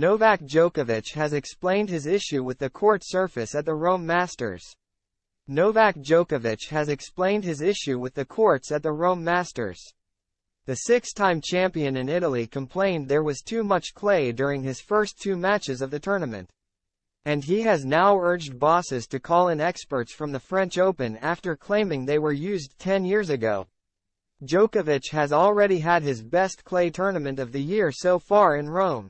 Novak Djokovic has explained his issue with the court surface at the Rome Masters. Novak Djokovic has explained his issue with the courts at the Rome Masters. The six-time champion in Italy complained there was too much clay during his first two matches of the tournament. And he has now urged bosses to call in experts from the French Open after claiming they were used 10 years ago. Djokovic has already had his best clay tournament of the year so far in Rome,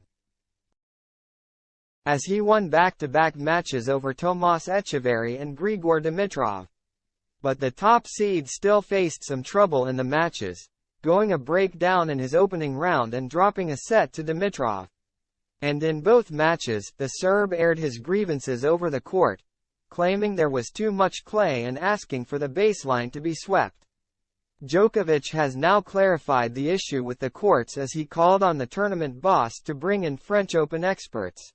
as he won back-to-back matches over Tomas Echeverry and Grigor Dimitrov. But the top seed still faced some trouble in the matches, going a break down in his opening round and dropping a set to Dimitrov. And in both matches, the Serb aired his grievances over the court, claiming there was too much clay and asking for the baseline to be swept. Djokovic has now clarified the issue with the courts as he called on the tournament boss to bring in French Open experts.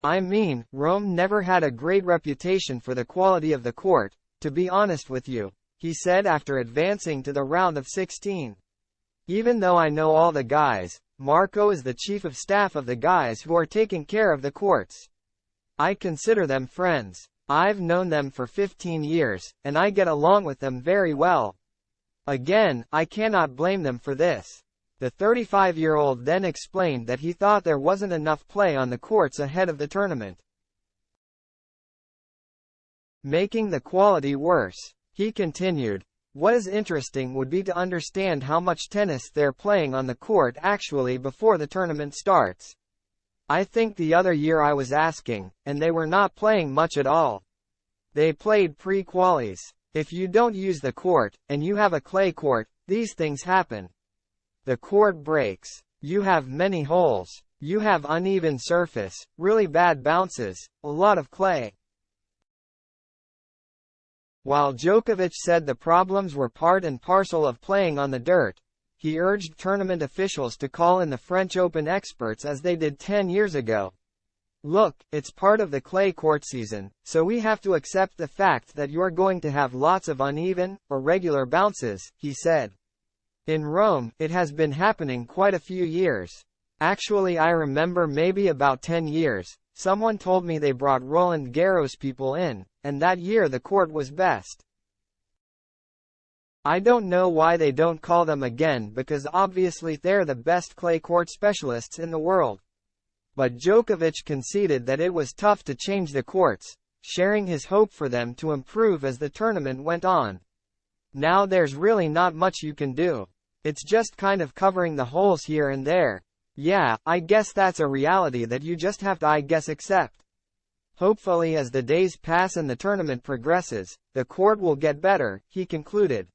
"I mean, Rome never had a great reputation for the quality of the court, to be honest with you," he said after advancing to the round of 16. "Even though I know all the guys, Marco is the chief of staff of the guys who are taking care of the courts. I consider them friends. I've known them for 15 years, and I get along with them very well. Again, I cannot blame them for this." The 35-year-old then explained that he thought there wasn't enough play on the courts ahead of the tournament, making the quality worse. He continued, "What is interesting would be to understand how much tennis they're playing on the court actually before the tournament starts. I think the other year I was asking, and they were not playing much at all. They played pre-qualies. If you don't use the court, and you have a clay court, these things happen. The court breaks. You have many holes. You have uneven surface, really bad bounces, a lot of clay." While Djokovic said the problems were part and parcel of playing on the dirt, he urged tournament officials to call in the French Open experts as they did 10 years ago. "Look, it's part of the clay court season, so we have to accept the fact that you're going to have lots of uneven, or regular bounces," he said. "In Rome, it has been happening quite a few years. Actually, I remember maybe about 10 years, someone told me they brought Roland Garros people in, and that year the court was best. I don't know why they don't call them again because obviously they're the best clay court specialists in the world." But Djokovic conceded that it was tough to change the courts, sharing his hope for them to improve as the tournament went on. "Now there's really not much you can do. It's just kind of covering the holes here and there. Yeah, I guess that's a reality that you just have to accept. Hopefully as the days pass and the tournament progresses, the court will get better," he concluded.